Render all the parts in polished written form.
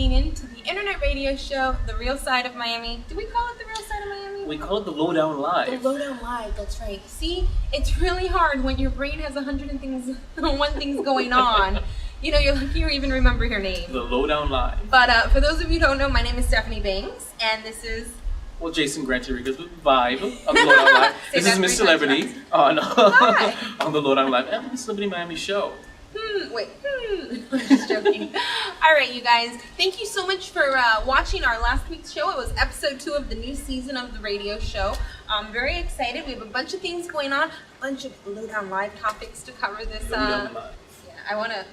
tuning in to the internet radio show, The Real Side of Miami. Do we call it The Real Side of Miami? We call it The Lowdown Live. The Lowdown Live, that's right. See, it's really hard when your brain has 101 things going on. You know, you're lucky you even remember your name. The Lowdown Live. But for those of you who don't know, my name is Stephanie Banks, and this is... Well, Jason Grant-Henriques with Vibe on The Lowdown Live. This is Miss Celebrity on The Lowdown Live and MissCelebrityInMiami show. I'm just joking. Alright, you guys, thank you so much for watching our last week's show. It was episode 2 of the new season of the radio show. I'm very excited. We have a bunch of things going on, a bunch of Lowdown Live topics to cover this. I want to,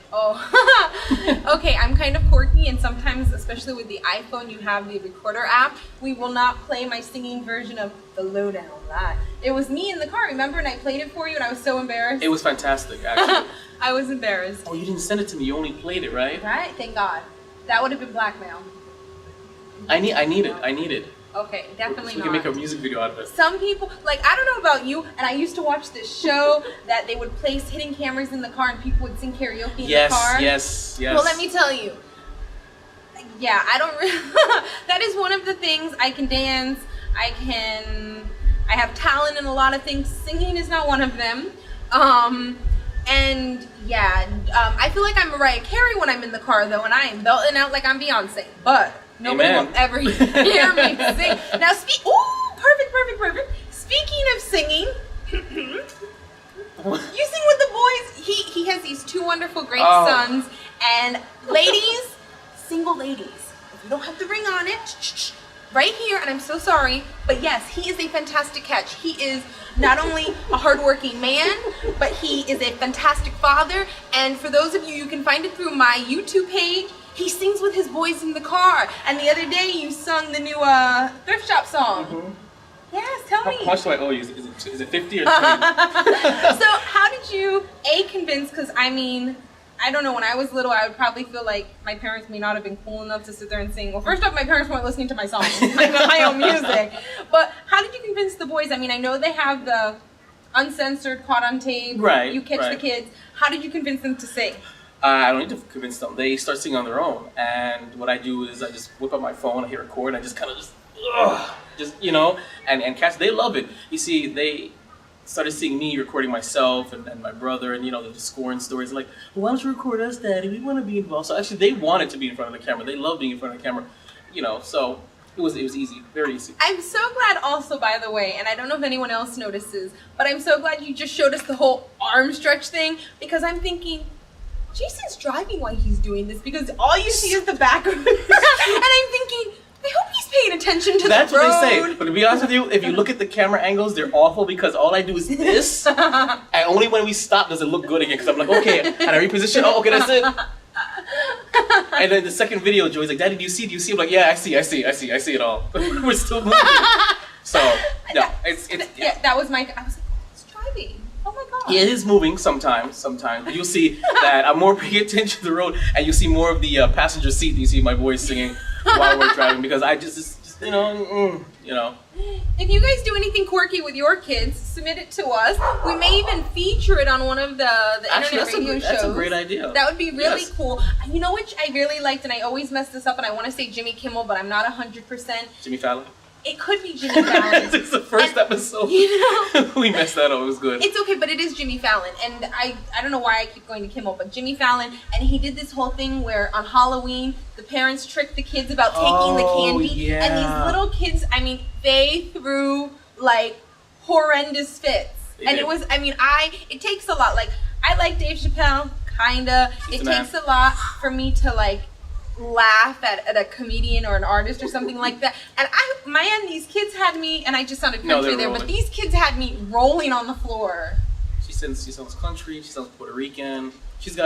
okay, I'm kind of quirky, and sometimes, especially with the iPhone, you have the recorder app. We will not play my singing version of The Lowdown Live. It was me in the car, remember, and I played it for you, and I was so embarrassed. It was fantastic, actually. I was embarrassed. Oh, you didn't send it to me, you only played it, right? Right, thank God. That would have been blackmail. I need it. Okay, definitely so we can make a music video out of it. Some people, like, I don't know about you, and I used to watch this show that they would place hidden cameras in the car and people would sing karaoke in the car. Yes. Well, let me tell you. Yeah, I don't really, that is one of the things. I can dance, I have talent in a lot of things. Singing is not one of them. And yeah, I feel like I'm Mariah Carey when I'm in the car though, and I am belting out like I'm Beyonce, but nobody will ever hear me sing. Now, perfect. Speaking of singing, you sing with the boys. He has these 2 wonderful, great sons. And ladies, single ladies, if you don't have the ring on it, right here, and I'm so sorry, but yes, he is a fantastic catch. He is not only a hardworking man, but he is a fantastic father. And for those of you, you can find it through my YouTube page. He sings with his boys in the car. And the other day you sung the new thrift shop song. Mm-hmm. Yes, tell me. How much do I owe you? Is it 50 or 20? So how did you, convince, because I mean, I don't know, when I was little, I would probably feel like my parents may not have been cool enough to sit there and sing. Well, first off, my parents weren't listening to my songs, my own music. But how did you convince the boys? I mean, I know they have the uncensored, caught on tape. Right. You catch the kids. How did you convince them to sing? I don't need to convince them. They start singing on their own. And what I do is I just whip up my phone, I hit record, and I just kind of you know, and cats, they love it. You see, they started seeing me recording myself and my brother, and you know, they're just scoring stories like, well, why don't you record us, Daddy? We want to be involved. So actually, they wanted to be in front of the camera. They love being in front of the camera, you know. So it was easy, very easy. I'm so glad also, by the way, and I don't know if anyone else notices, but I'm so glad you just showed us the whole arm stretch thing, because I'm thinking, Jason's driving while he's doing this, because all you see is the back of it. And I'm thinking, I hope he's paying attention to the road. That's what they say. But to be honest with you, if you look at the camera angles, they're awful, because all I do is this. And only when we stop does it look good again, because I'm like, okay, and I reposition. Oh, okay, that's it. And then the second video, Joey's like, Daddy, do you see? I'm like, yeah, I see it all. We're still moving. So, no, yeah, that was my, I was like, oh, it's driving. Oh my God. It is moving sometimes. But you'll see that I'm more paying attention to the road, and you see more of the passenger seat. You see my boys singing while we're driving, because I just you know. If you guys do anything quirky with your kids, submit it to us. We may even feature it on one of the internet radio shows. That's a great idea. That would be really cool. You know which I really liked, and I always mess this up, and I want to say Jimmy Kimmel, but I'm not 100%. Jimmy Fallon? It could be Jimmy Fallon. It's the first episode. You know, we messed that up. It was good. It's okay, but it is Jimmy Fallon. And I don't know why I keep going to Kimmel, but Jimmy Fallon, and he did this whole thing where on Halloween, the parents tricked the kids about taking the candy. Yeah. And these little kids, I mean, they threw like horrendous fits. It was, I mean, it takes a lot. Like, I like Dave Chappelle, kinda. It takes a lot for me to like laugh at a comedian or an artist or something like that. And these kids had me, and I just sounded country there, but these kids had me rolling on the floor. She sounds country, she sounds Puerto Rican. She's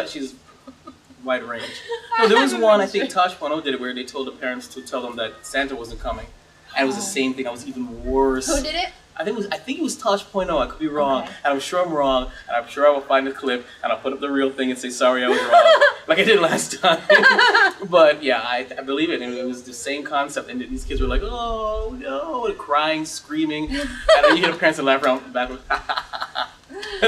wide range. No, there was one, I think Tosh Pono did it, where they told the parents to tell them that Santa wasn't coming. And it was the same thing. I was even worse. Who did it? I think it was Tosh Pono. I could be wrong. Okay. And I'm sure I'm wrong. And I'm sure I will find the clip and I'll put up the real thing and say, sorry, I was wrong. Like I did last time. But yeah, I believe it. And it was the same concept. And these kids were like, oh no, crying, screaming. And then you hear the parents laugh around the back.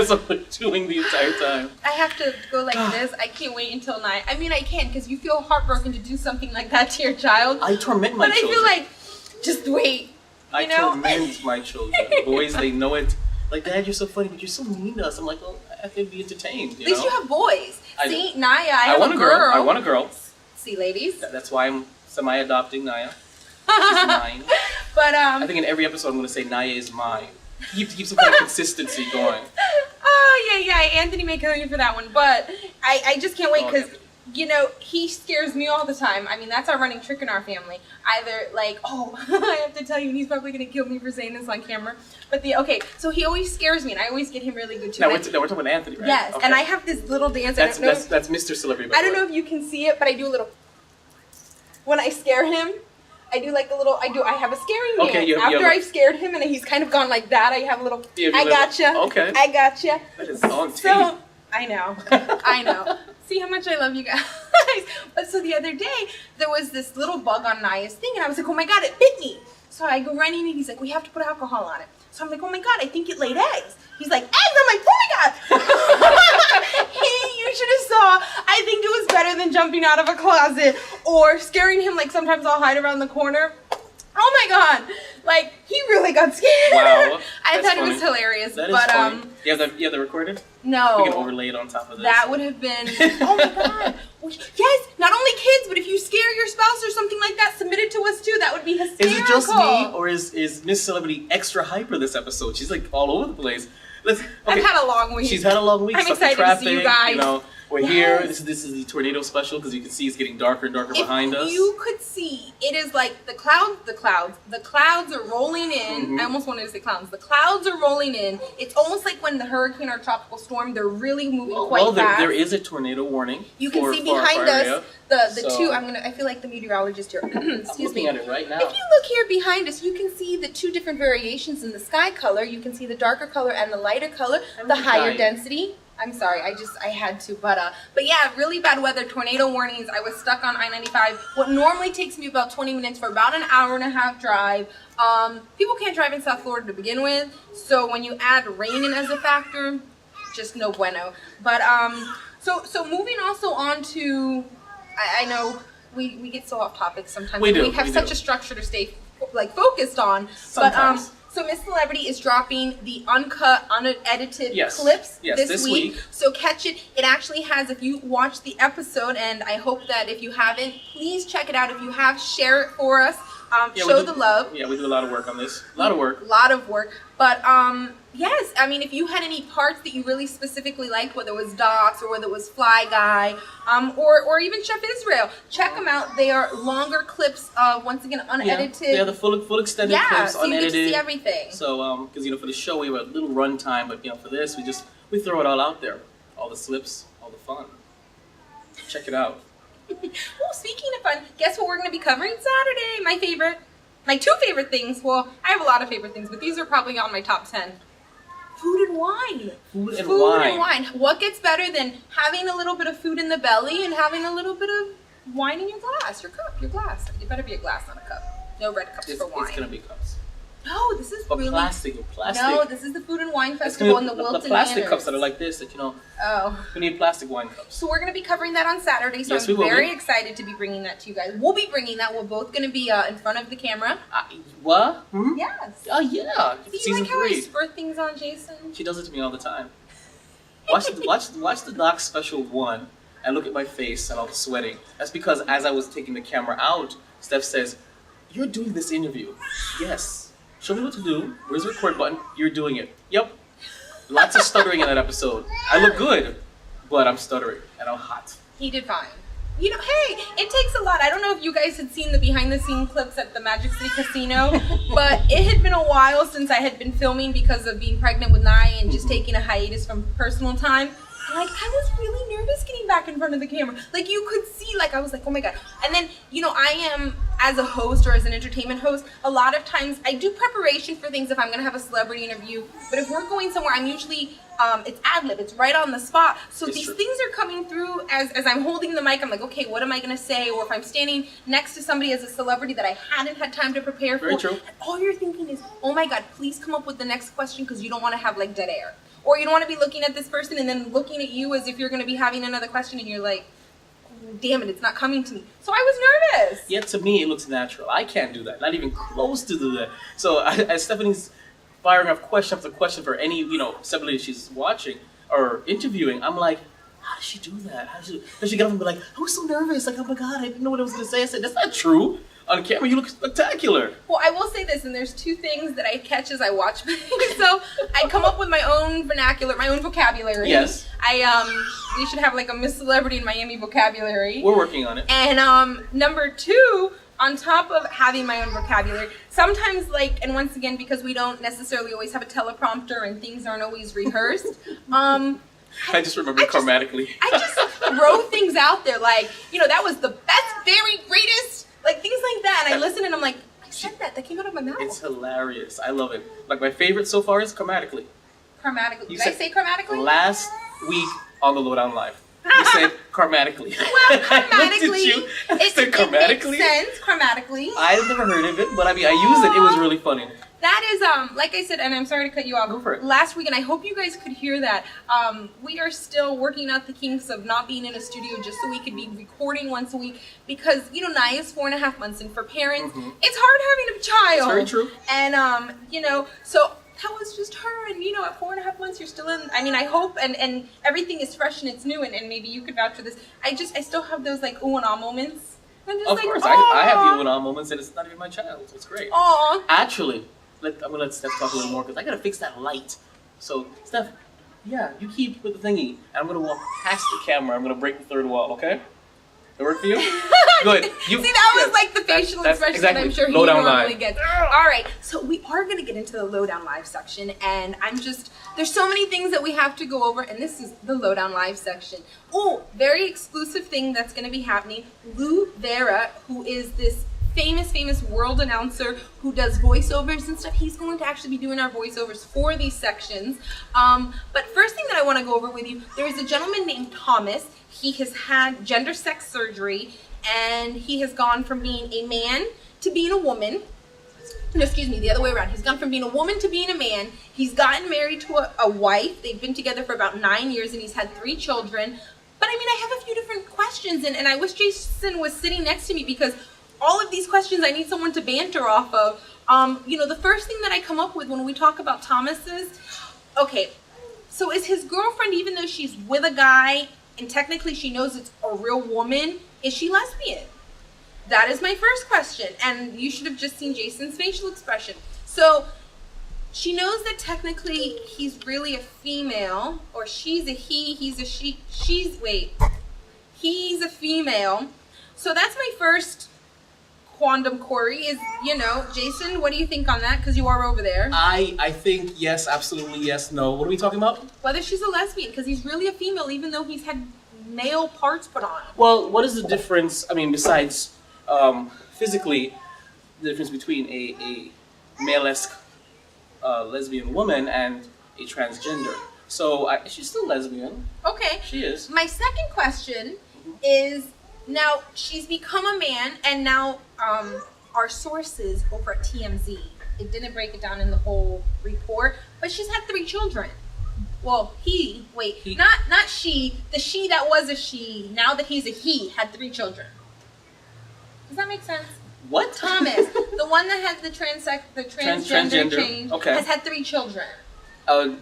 That's what we're doing the entire time. I have to go like this. I can't wait until 9. I mean, I can because you feel heartbroken to do something like that to your child. I torment my children. But I feel like, just wait. I torment my children. Boys, they know it. Like, Dad, you're so funny, but you're so mean to us. I'm like, well, I have to be entertained. At least you have boys. See, Naya, I have want a girl. I want a girl. See, ladies. That's why I'm semi-adopting Naya. She's mine. But I think in every episode I'm going to say Naya is mine. Keep some kind of consistency going. Oh, yeah. Anthony may kill you for that one. But I just can't wait because, you know, he scares me all the time. I mean, that's our running trick in our family. Either like, oh, I have to tell you, and he's probably going to kill me for saying this on camera. But so he always scares me, and I always get him really good too. Now we're talking about Anthony, right? Yes, okay. And I have this little dance. That's Mr. Celebrity. I don't know if you can see it, but I do a little. When I scare him, I do like a little. I have a scaring dance. Okay, After I've scared him and he's kind of gone like that, I have a little. I gotcha. Okay. I gotcha. That is on tape. So I know. See how much I love you guys. But so the other day there was this little bug on Naya's thing, and I was like, oh my god, it bit me. So I go running, and he's like, we have to put alcohol on it. So I'm like, oh my god, I think it laid eggs. He's like, eggs? I'm like, oh my god. You should have saw. I think it was better than jumping out of a closet or scaring him. Like sometimes I'll hide around the corner. Oh my god. Like, he really got scared. Wow. I thought it was hilarious. That is funny. You have the recorded? No. We can overlay it on top of this. That would have been, oh my god. Yes, not only kids, but if you scare your spouse or something like that, submit it to us too. That would be hysterical. Is it just me, or is Miss Celebrity extra hyper this episode? She's like all over the place. I've had a long week. She's had a long week. I'm excited to see you guys. You know, we're here. This is the tornado special because you can see it's getting darker and darker behind us. You could see it is like the clouds are rolling in. Mm-hmm. I almost wanted to say clowns. The clouds are rolling in. It's almost like when the hurricane or tropical storm, they're really moving quite fast. There is a tornado warning. You can see behind us the two. I feel like the meteorologist here. Excuse me. I'm looking at it right now. If you look here behind us, you can see the two different variations in the sky color. You can see the darker color and the lighter color, the higher density. I'm sorry, I had to, but yeah, really bad weather, tornado warnings. I was stuck on I-95. What normally takes me about 20 minutes for about an hour and a half drive. People can't drive in South Florida to begin with, so when you add rain in as a factor, just no bueno. But so moving also on to, I know we get so off topic sometimes. We have such a structure to stay focused on, sometimes. But so Miss Celebrity is dropping the uncut, unedited clips this week. So catch it. It actually has, if you watch the episode, and I hope that if you haven't, please check it out. If you have, share it for us. Show the love. Yeah, we do a lot of work on this. A lot of work. But yes, I mean, if you had any parts that you really specifically liked, whether it was Docs or whether it was Fly Guy, or even Chef Israel, check them out. They are longer clips, once again, unedited. Yeah, the full extended clips, so unedited. You get to see everything. So, because for the show we have a little run time, but for this we throw it all out there, all the slips, all the fun. Check it out. Well, speaking of fun, guess what we're going to be covering Saturday? My two favorite things. Well, I have a lot of favorite things, but these are probably on my top 10. Food and wine. Food and wine. What gets better than having a little bit of food in the belly and having a little bit of wine in your glass, your cup, your glass. It better be a glass, not a cup. No red cups for wine. It's going to be cups. No, this is really... plastic. No, this is the Food and Wine Festival in the Wilton The plastic Manors. cups that are like this, Oh. We need plastic wine cups. So we're going to be covering that on Saturday, so I'm very excited to be bringing that to you guys. We'll be bringing that. We're both going to be in front of the camera. What? Hmm? Yes. Oh, yeah. See, you like how I spurt things on Jason? She does it to me all the time. Watch the Doc Special 1 and look at my face and all the sweating. That's because as I was taking the camera out, Steph says, "You're doing this interview." Yes. Show me what to do. Where's the record button? You're doing it. Yep. Lots of stuttering in that episode. I look good, but I'm stuttering and I'm hot. He did fine. Hey, it takes a lot. I don't know if you guys had seen the behind-the-scenes clips at the Magic City Casino, but it had been a while since I had been filming because of being pregnant with Naya and just taking a hiatus from personal time. I was really nervous getting back in front of the camera. You could see, I was like, oh my God. And then, I am, as a host or as an entertainment host, a lot of times I do preparation for things if I'm going to have a celebrity interview. But if we're going somewhere, I'm usually, it's ad-lib. It's right on the spot. So these things are coming through as I'm holding the mic. I'm like, okay, what am I going to say? Or if I'm standing next to somebody as a celebrity that I hadn't had time to prepare for. Very true. And all you're thinking is, oh my God, please come up with the next question because you don't want to have, dead air. Or you don't want to be looking at this person and then looking at you as if you're going to be having another question and you're like, damn it, it's not coming to me. So I was nervous. Yet to me, it looks natural. I can't do that. Not even close to do that. So as Stephanie's firing off question after question for any, celebrity she's watching or interviewing, I'm like, how does she do that? Does she get up and be like, I was so nervous. Like, oh my God, I didn't know what I was going to say. I said, that's not true. On camera, you look spectacular. Well, I will say this, and there's two things that I catch as I watch. So I come up with my own vernacular, my own vocabulary. Yes. We should have like a Miss Celebrity in Miami vocabulary. We're working on it. And number two, on top of having my own vocabulary, sometimes and once again, because we don't necessarily always have a teleprompter and things aren't always rehearsed, I just remember chromatically. I just throw things out there that was the best, very greatest, things like that. And I listen and I'm like, I said that came out of my mouth. It's hilarious. I love it. My favorite so far is chromatically. Chromatically. Did I say chromatically? Last week on the Lowdown Live. You said chromatically. Well, chromatically. It said chromatically? It makes sense, chromatically. I've never heard of it, but I used it. It was really funny. That is, like I said, and I'm sorry to cut you off. Go for it. Last week, and I hope you guys could hear that. We are still working out the kinks of not being in a studio just so we could be recording once a week because, Naya's 4.5 months, and for parents, it's hard having a child. That's very true. And, so that was just her, and, at 4.5 months, you're still in, I hope, and everything is fresh and it's new, and maybe you could vouch for this. I still have those, ooh and ah moments. I'm just of course, I have the ooh and ah moments, and it's not even my child. It's great. Aww. Actually, I'm going to let Steph talk a little more because I got to fix that light. So, Steph, yeah, you keep with the thingy. And I'm going to walk past the camera. I'm going to break the third wall, okay? That work for you? Good. See, that was the facial expression exactly. that I'm sure he Lowdown normally Live. gets. All right, so we are going to get into the Lowdown Live section, and there's so many things that we have to go over, and this is the Lowdown Live section. Oh, very exclusive thing that's going to be happening. Lou Vera, who is this famous world announcer who does voiceovers and stuff. He's going to actually be doing our voiceovers for these sections. But first thing that I want to go over with you, there is a gentleman named Thomas. He has had gender sex surgery, and he has gone from being a man to being a woman. No, excuse me, the other way around. He's gone from being a woman to being a man. He's gotten married to a wife. They've been together for about 9 years, and he's had 3 children. But I have a few different questions, and I wish Jason was sitting next to me because all of these questions I need someone to banter off of. The first thing that I come up with when we talk about Thomas is, okay, so is his girlfriend, even though she's with a guy and technically she knows it's a real woman, is she lesbian? That is my first question. And you should have just seen Jason's facial expression. So she knows that technically he's really a female, or she's a he, he's a she, he's a female. So that's my first quantum query is, Jason, what do you think on that? Because you are over there. I think yes, absolutely yes, no. What are we talking about? Whether she's a lesbian, because he's really a female, even though he's had male parts put on. Well, what is the difference, besides physically, the difference between a male-esque lesbian woman and a transgender? So she's still lesbian. Okay. She is. My second question is, now she's become a man, and now our sources over at TMZ, it didn't break it down in the whole report, but she's had 3 children. Well, not she, the she that was a she, now that he's a he, had 3 children. Does that make sense? What? Thomas, the one that has the transgender change, okay, has had 3 children. And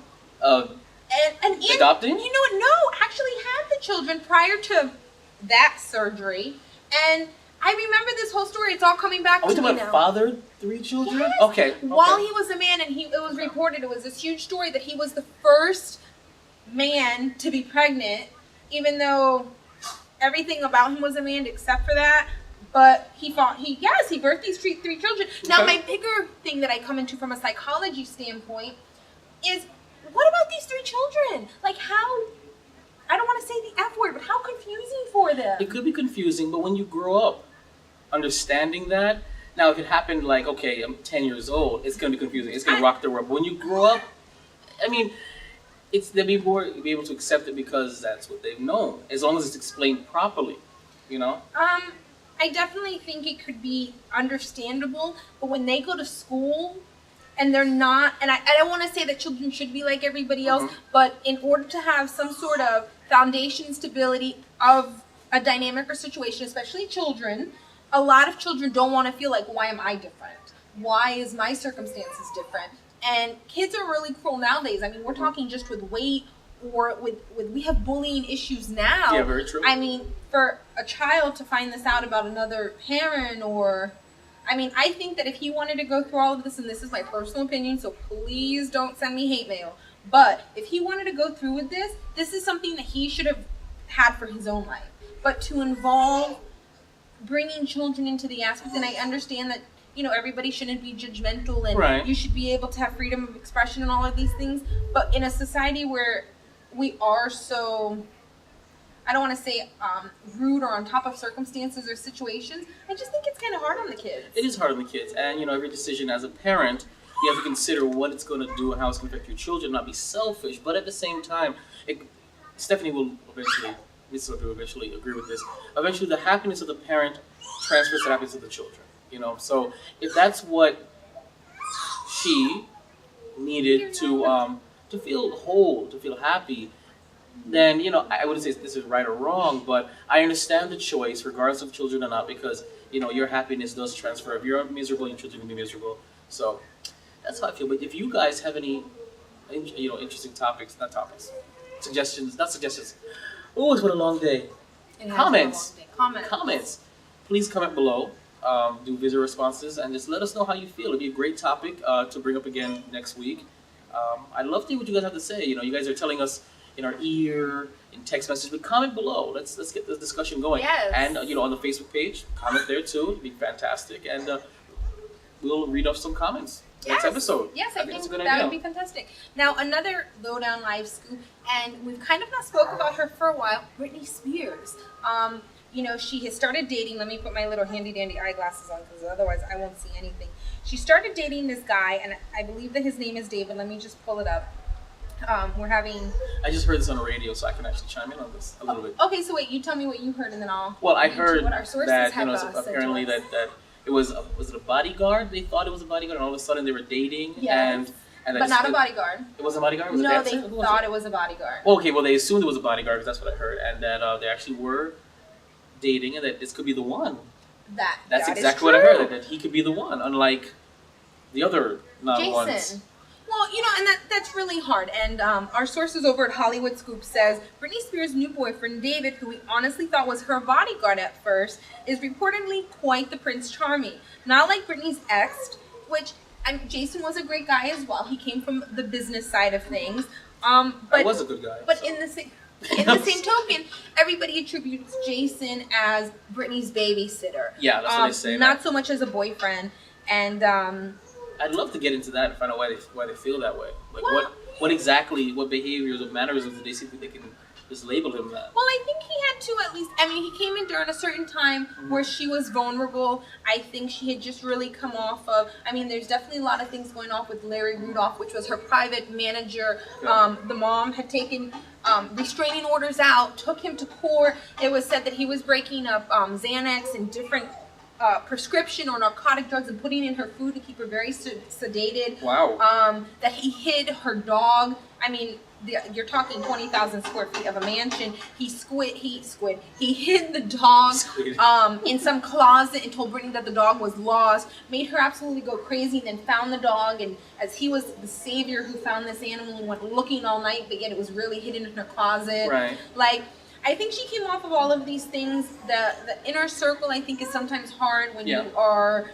adopting? You know what? No, actually had the children prior to that surgery, and I remember this whole story. It's all coming back to me now. Are we talking about fathered 3 children? Yes. Okay. While he was a man, and it was reported, it was this huge story that he was the first man to be pregnant, even though everything about him was a man except for that. But he birthed these 3 children. Now, my bigger thing that I come into from a psychology standpoint is, what about these 3 children? How, I don't want to say the F word, but how confusing for them. It could be confusing, but when you grow up understanding that, now if it happened okay, I'm 10 years old, it's going to be confusing. It's going to rock the world. But when you grow up, they'll be able to accept it because that's what they've known, as long as it's explained properly, I definitely think it could be understandable, but when they go to school and they're not, and I don't want to say that children should be like everybody else, but in order to have some sort of foundation stability of a dynamic or situation, especially children, a lot of children don't want to feel like, why am I different? Why is my circumstances different? And kids are really cruel nowadays. I mean, we're talking just with weight, or with we have bullying issues now. Yeah, very true. I mean, for a child to find this out about another parent, or, I mean, I think that if he wanted to go through all of this, and this is my personal opinion, so please don't send me hate mail, but if he wanted to go through with this, this is something that he should have had for his own life. But to involve bringing children into the aspect, and I understand that, you know, everybody shouldn't be judgmental, and you should be able to have freedom of expression and all of these things, but in a society where we are so, I don't want to say rude or on top of circumstances or situations, I just think it's kind of hard on the kids. It is hard on the kids, and you know, every decision as a parent, you have to consider what it's going to do and how it's going to affect your children, not be selfish, but at the same time, Stephanie will eventually agree with this. Eventually, the happiness of the parent transfers to the happiness of the children. You know, so if that's what she needed to feel whole, to feel happy, then, you know, I wouldn't say this is right or wrong, but I understand the choice, regardless of children or not, because, you know, your happiness does transfer. If you're miserable, your children can be miserable. So that's how I feel. But if you guys have any, you know, interesting suggestions. Oh, it's been a long day. Comments. Please comment below. Do visual responses and just let us know how you feel. It'd be a great topic to bring up again next week. I'd love to hear what you guys have to say. You know, you guys are telling us in our ear, in text message, but comment below. Let's get this discussion going. Yes. And you know, on the Facebook page, comment there too. It'd be fantastic, and we'll read off some comments next episode. Yes, I think that's a good idea. Would be fantastic. Now, another lowdown live scoop, and we've kind of not spoke about her for a while. Britney Spears. You know, she has started dating. Let me put my little handy dandy eyeglasses on, because otherwise I won't see anything. She started dating this guy, and I believe that his name is David. Let me just pull it up. I just heard this on the radio, so I can actually chime in on this a little bit. Okay, so wait, you tell me what you heard, and then I'll. Well, I heard what our sources that, have you know, apparently that it was it a bodyguard? They thought it was a bodyguard, and all of a sudden they were dating. Yes. And but not a bodyguard. It wasn't a bodyguard? Was no, it they thought it was a bodyguard. Well, okay, well, they assumed it was a bodyguard, because that's what I heard, and that they actually were dating, and that this could be the one. That's exactly what I heard, that he could be the one, unlike the other ones. Jason. Well, you know, and that's really hard. And our sources over at Hollywood Scoop says Britney Spears' new boyfriend, David, who we honestly thought was her bodyguard at first, is reportedly quite the Prince Charming. Not like Britney's ex, which Jason was a great guy as well. He came from the business side of things. But I was a good guy. But in the same token, everybody attributes Jason as Britney's babysitter. Yeah, that's what they say. Not so much as a boyfriend. And I'd love to get into that and find out why they feel that way. Like, what behaviors or mannerisms do they see that they can just label him that? Well, I think he had to at least, I mean, he came in during a certain time where she was vulnerable. I think she had just really come off of, I mean, there's definitely a lot of things going on with Larry Rudolph, which was her private manager. Okay. The mom had taken restraining orders out, took him to court. It was said that he was breaking up Xanax and different prescription or narcotic drugs and putting in her food to keep her very sedated. Wow. That he hid her dog. I mean, you're talking 20,000 square feet of a mansion. He hid the dog in some closet and told Britney that the dog was lost. Made her absolutely go crazy. Then found the dog, and as he was the savior who found this animal and went looking all night, but yet it was really hidden in her closet. Right. Like, I think she came off of all of these things. The inner circle, I think, is sometimes hard when you are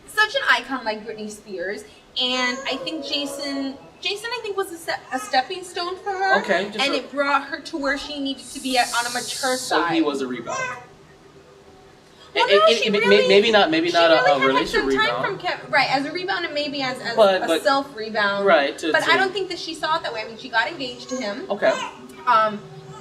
such an icon like Britney Spears. And I think Jason, I think, was a stepping stone for her. Okay. And it brought her to where she needed to be on a mature side. So he was a rebound. Well, maybe not a relationship rebound. Right, as a rebound and maybe as a self-rebound. Right. But I don't think that she saw it that way. I mean, she got engaged to him. Okay.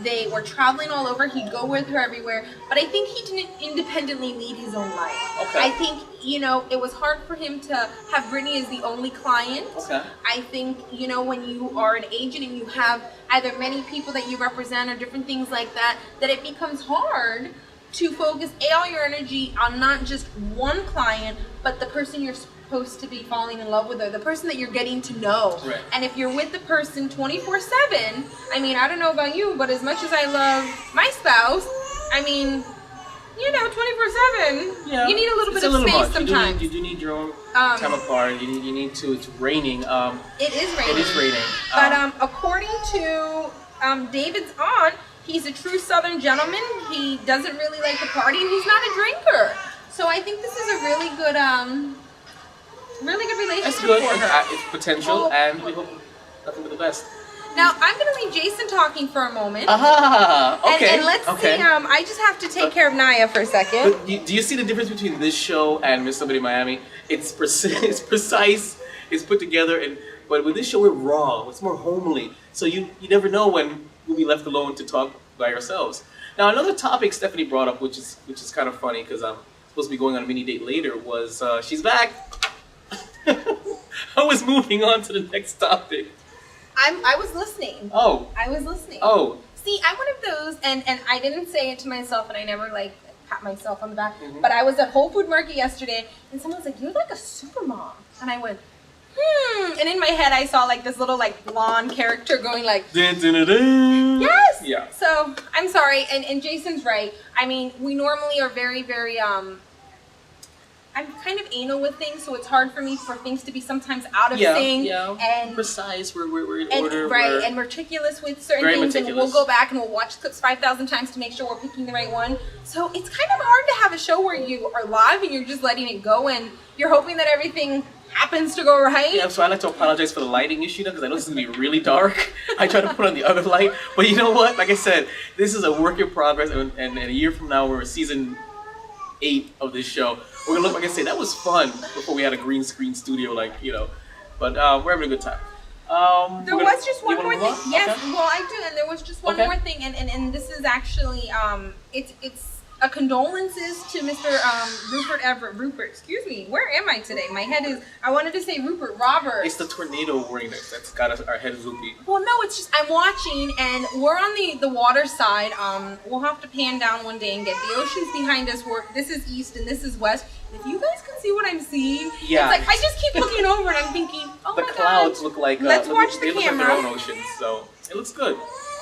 They were traveling all over. He'd go with her everywhere. But I think he didn't independently lead his own life. Okay. I think, you know, it was hard for him to have Britney as the only client. Okay. I think, you know, when you are an agent and you have either many people that you represent or different things like that, that it becomes hard to focus all your energy on not just one client, but the person you're supposed to be falling in love with, or the person that you're getting to know. Right. And if you're with the person 24/7, I mean, I don't know about you, but as much as I love my spouse, I mean, 24/7, yeah, you need a little bit of little space much. sometimes. You do need your own time apart. You need to. It's raining. It is raining. It is raining. But according to David's aunt, he's a true Southern gentleman. He doesn't really like to party, and he's not a drinker. So I think this is a really good relationship That's good. for her. It's potential, and we hope nothing but the best. Now I'm gonna leave Jason talking for a moment. Okay. And let's see. I just have to take care of Naya for a second. But do you see the difference between this show and MissCelebrityInMiami? It's precise. It's put together, but with this show we're raw. It's more homely. So you never know when we'll be left alone to talk by ourselves. Now another topic Stephanie brought up, which is kind of funny because I'm supposed to be going on a mini date later, was she's back. I was moving on to the next topic. I was listening. Oh. I was listening. Oh. See, I'm one of those, and I didn't say it to myself, and I never pat myself on the back. Mm-hmm. But I was at Whole Food Market yesterday, and someone was like, "You're like a super mom," and I went, And in my head, I saw this little blonde character going Dun, dun, dun, dun. Yes. Yeah. So I'm sorry, and Jason's right. I mean, we normally are very, very I'm kind of anal with things, so it's hard for me for things to be sometimes out of sync and precise. We're in and, order. Right, and meticulous with certain things, and we'll go back and we'll watch clips 5,000 times to make sure we're picking the right one. So it's kind of hard to have a show where you are live and you're just letting it go, and you're hoping that everything happens to go right. Yeah, so I like to apologize for the lighting issue because I know this is going to be really dark. I try to put on the other light, but you know what? Like I said, this is a work in progress, and a year from now, we're season 8 of this show. We're gonna look, like I say, that was fun before we had a green screen studio, but we're having a good time. There was just one more thing. On? Yes, Okay. well, I do, and there was just one more thing, and this is actually it's a condolences to Mr. Rupert, excuse me. Where am I today? My head is. I wanted to say Rupert Roberts. It's the tornado ring that's got our head zoopy. Well, no, it's just I'm watching, and we're on the water side. We'll have to pan down one day and get the oceans behind us. This is east and this is west. If you guys can see what I'm seeing, yeah. It's I just keep looking over and I'm thinking, oh the my clouds God. look like Let's watch the they look camera. like their own oceans, so it looks good.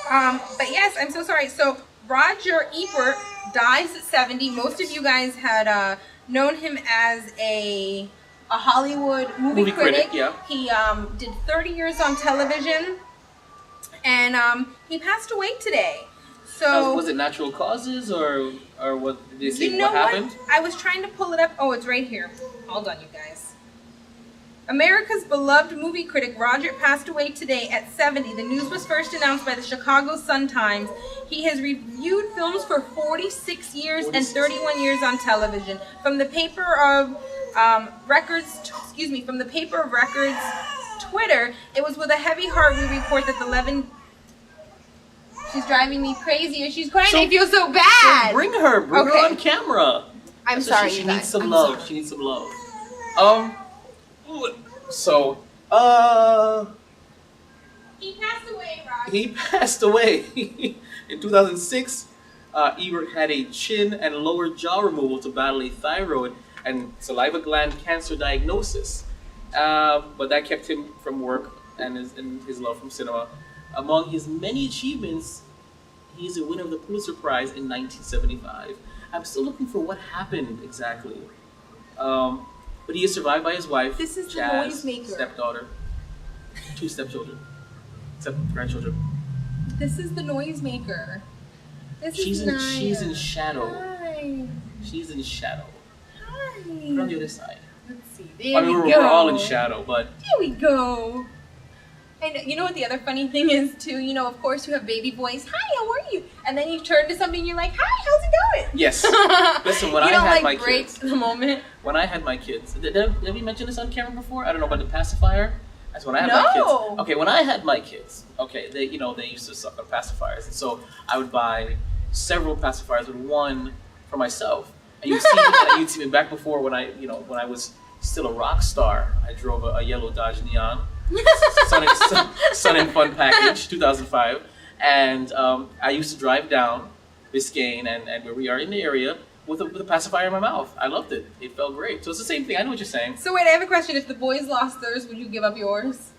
But yes, I'm so sorry. So Roger Ebert dies at 70. Most of you guys had known him as a Hollywood movie critic. Yeah. He did 30 years on television, and he passed away today. So was it natural causes or what did they say? You know what happened? I was trying to pull it up. Oh, it's right here. Hold on, you guys. America's beloved movie critic Roger passed away today at 70. The news was first announced by the Chicago Sun-Times. He has reviewed films for 46 years and 31 years on television. From the paper of records Twitter, it was with a heavy heart we report that the 11... She's driving me crazy and she's crying. I feel so bad. So bring her on camera. I'm sorry, She you guys. needs some I'm love. sorry. She needs some love. He passed away, Roger. He passed away in 2006. Ebert had a chin and lower jaw removal to battle a thyroid and saliva gland cancer diagnosis, but that kept him from work and his love from cinema. Among his many achievements, he's a winner of the Pulitzer Prize in 1975. I'm still looking for what happened exactly. But he is survived by his wife, This is the Chaz, noisemaker. stepdaughter, 2 stepchildren, grandchildren. This is the noisemaker. She's in shadow. Hi. She's in shadow. Hi. Put on the other side. Let's see. There we go. We're all in shadow, but There we go. And you know what the other funny thing is too? Of course you have baby voice. Hi, how are you? And then you turn to somebody and you're like, hi, how's it going? yes. Listen, when you I don't had my break kids, the moment. when I had my kids, did we mention this on camera before? I don't know about the pacifier. That's when I had my No. kids. Okay, when I had my kids, they used to suck on pacifiers, and so I would buy several pacifiers with one for myself. And you'd see me back before when I was still a rock star. I drove a yellow Dodge Neon. Sun and Fun package, 2005, and I used to drive down Biscayne and where we are in the area with a pacifier in my mouth. I loved it. It felt great. So it's the same thing. I know what you're saying. So wait, I have a question. If the boys lost theirs, would you give up yours?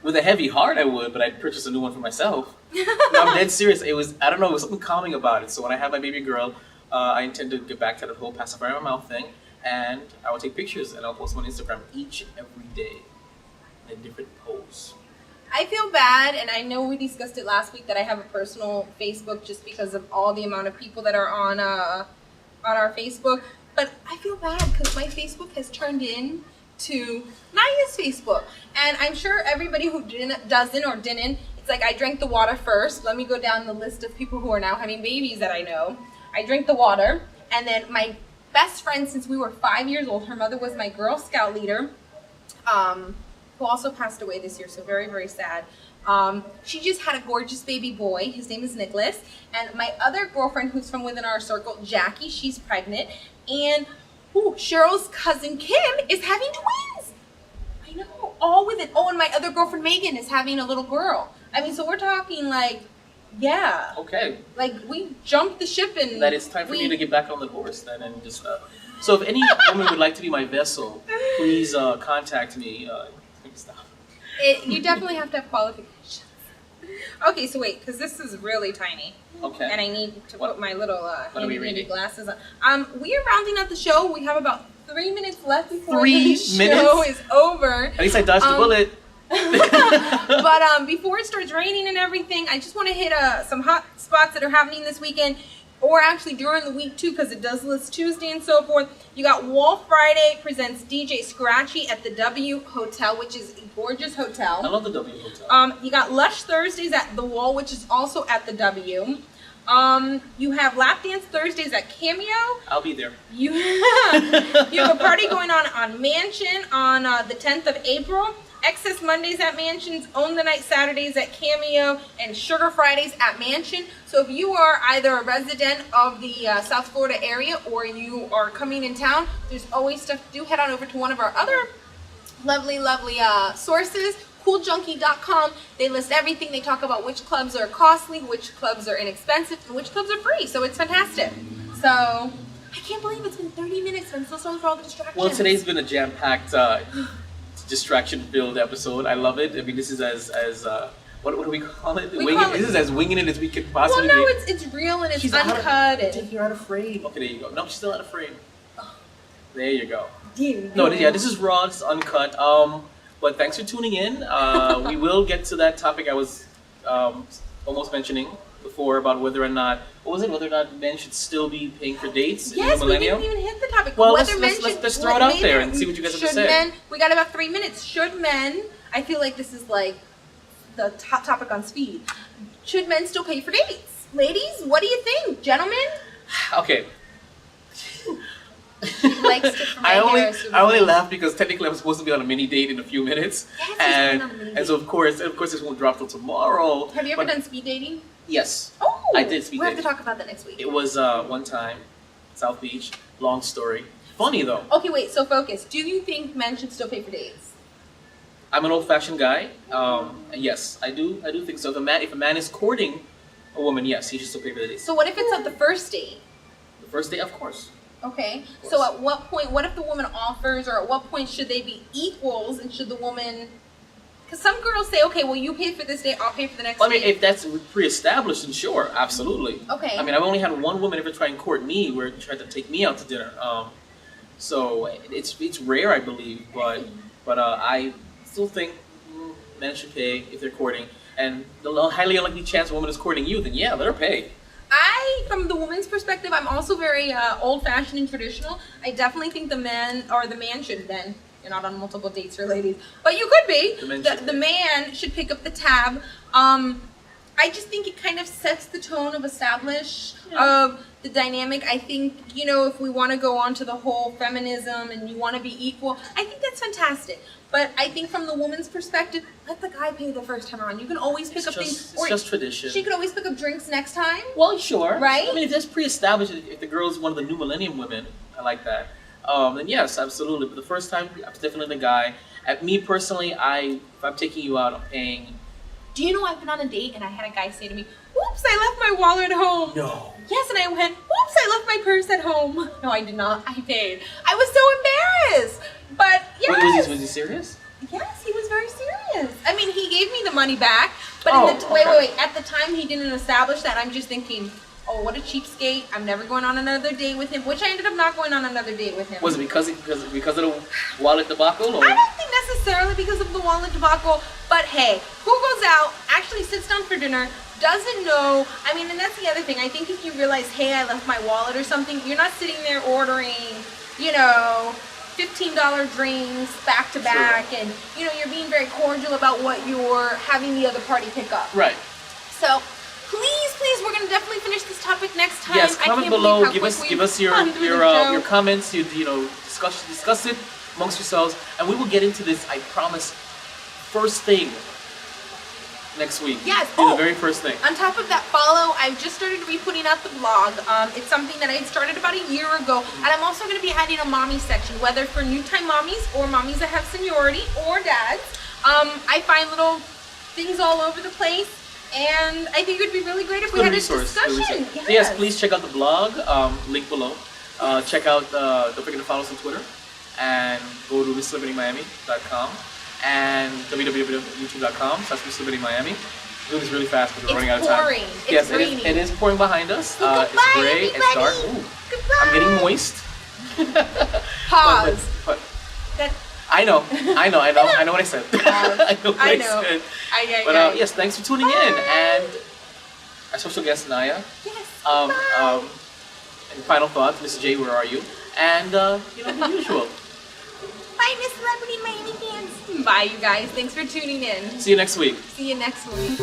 With a heavy heart, I would, but I'd purchase a new one for myself. No, I'm dead serious. It was, I don't know, it was something calming about it. So when I have my baby girl, I intend to get back to the whole pacifier in my mouth thing, and I will take pictures and I'll post them on Instagram each and every day in a different pose. I feel bad, and I know we discussed it last week, that I have a personal Facebook just because of all the amount of people that are on our Facebook. But I feel bad because my Facebook has turned into Naya's Facebook. And I'm sure everybody who doesn't or didn't, it's like I drank the water first. Let me go down the list of people who are now having babies that I know. I drank the water, and then my best friend since we were 5 years old, her mother was my Girl Scout leader, who also passed away this year, so very, very sad. She just had a gorgeous baby boy. His name is Nicholas. And my other girlfriend who's from within our circle, Jackie, she's pregnant. And Cheryl's cousin Kim is having twins. I know, all with it. Oh, and my other girlfriend Megan is having a little girl. I mean, so we're talking like, yeah. Okay. Like, we jumped the ship and... That it's time for me to get back on the horse then and just... So if any woman would like to be my vessel, please contact me. Stop. You definitely have to have qualifications. Okay, so wait, because this is really tiny. Okay. And I need to put my little handy glasses on. We are rounding out the show. We have about 3 minutes left before the show is over. At least I dodged the bullet. But before it starts raining and everything, I just want to hit some hot spots that are happening this weekend, or actually during the week too, because it does list Tuesday and so forth. You got Wall Friday presents DJ Scratchy at the W Hotel, which is a gorgeous hotel. I love the W Hotel. You got Lush Thursdays at the Wall, which is also at the W. You have Lap Dance Thursdays at Cameo. I'll be there. You have a party going on Mansion on the 10th of April. Excess Mondays at Mansions, Own the Night Saturdays at Cameo, and Sugar Fridays at Mansion. So if you are either a resident of the South Florida area or you are coming in town, there's always stuff to do. Head on over to one of our other lovely sources, CoolJunkie.com. They list everything. They talk about which clubs are costly, which clubs are inexpensive, and which clubs are free. So it's fantastic. So I can't believe it's been 30 minutes. I'm so sorry for all the distractions. Well, today's been a jam-packed, distraction-filled episode. I love it. I mean, this is as what do we call it? This is as winging it as we could possibly Well, no, be. it's real and it's uncut. You're out of frame. Okay, there you go. No, she's still out of frame. There you go. Dude. No, yeah, this is raw. This is uncut. But thanks for tuning in. We will get to that topic I was almost mentioning before about whether or not, whether or not men should still be paying for dates in the millennium? We didn't even hit the topic. Well, let's throw it out there and see what you guys have to say. We got about 3 minutes. Should men, I feel like this is like the top topic on speed. Should men still pay for dates? Ladies, what do you think? Gentlemen? Okay. I only laugh because technically I'm supposed to be on a mini date in a few minutes. Yes, and so of course this won't drop till tomorrow. Have you ever done speed dating? Yes. Oh, I did speed dating. We'll have to talk about that next week. It was one time, South Beach. Long story. Funny though. Okay, wait. So focus. Do you think men should still pay for dates? I'm an old-fashioned guy. Yes, I do think so. If a man is courting a woman, yes, he should still pay for the dates. So what if it's at the first date? The first date, of course. Okay. So at what point? What if the woman offers, or at what point should they be equals? And should the woman? Because some girls say, okay, well, you pay for this date, I'll pay for the next. Well, I mean, if that's pre-established, then sure, absolutely. Okay. I mean, I've only had one woman ever try and court me, where she tried to take me out to dinner. So it's rare, I believe, but I still think men should pay if they're courting. And the highly unlikely chance a woman is courting you, then yeah, let her pay. From the woman's perspective, I'm also very old-fashioned and traditional. I definitely think the man should then. You're not on multiple dates for ladies, but you could be. The man should pick up the tab. I just think it kind of sets the tone of the dynamic. I think, if we want to go on to the whole feminism and you want to be equal, I think that's fantastic. But I think from the woman's perspective, let the guy pay the first time around. You can always pick up things. It's just tradition. She could always pick up drinks next time. Well, sure. Right? I mean, if that's pre-established, if the girl's one of the new millennium women, I like that. Then yes, absolutely. But the first time, I'm definitely the guy. Me personally, if I'm taking you out, I'm paying. Do you know I've been on a date and I had a guy say to me, "Woo, oops, I left my wallet at home. No. Yes, and I went, oops, I left my purse at home. No, I did not. I paid. I was so embarrassed. But yes. Was he serious? Yes, he was very serious. I mean, he gave me the money back, but wait. At the time, he didn't establish that. I'm just thinking, oh, what a cheapskate. I'm never going on another date with him, which I ended up not going on another date with him. Was it because of the wallet debacle? Or? I don't think necessarily because of the wallet debacle, but hey, who goes out, actually sits down for dinner, doesn't know, I mean, and that's the other thing. I think if you realize, hey, I left my wallet or something, you're not sitting there ordering, $15 drinks back to back, and you're being very cordial about what you're having the other party pick up. Right. So please, we're gonna definitely finish this topic next time. Yes, comment below. Give us your comments. Discuss it amongst yourselves, and we will get into this. I promise. First thing next week. Yes. The very first thing. On top of that, I've just started to be putting out the blog. It's something that I had started about a year ago. And I'm also going to be adding a mommy section, whether for new-time mommies or mommies that have seniority or dads. I find little things all over the place. And I think it would be really great if we had a discussion. Yes. So yes, please check out the blog, link below. Check out, don't forget to follow us on Twitter. And go to MissCelebrityInMiami.com. And www.youtube.com/MissCelebrityInMiami. Doing this really fast because we're running out of time. It's pouring. It is pouring behind us. It's gray. It's dark. Ooh. I'm getting moist. Pause. But I know what I said. I know what I said. But yes, thanks for tuning in. And our special guest Naya. Yes. And final thoughts, Miss J, where are you? And the usual. Bye, Miss Celebrity Miami fans. Bye, you guys. Thanks for tuning in. See you next week. See you next week.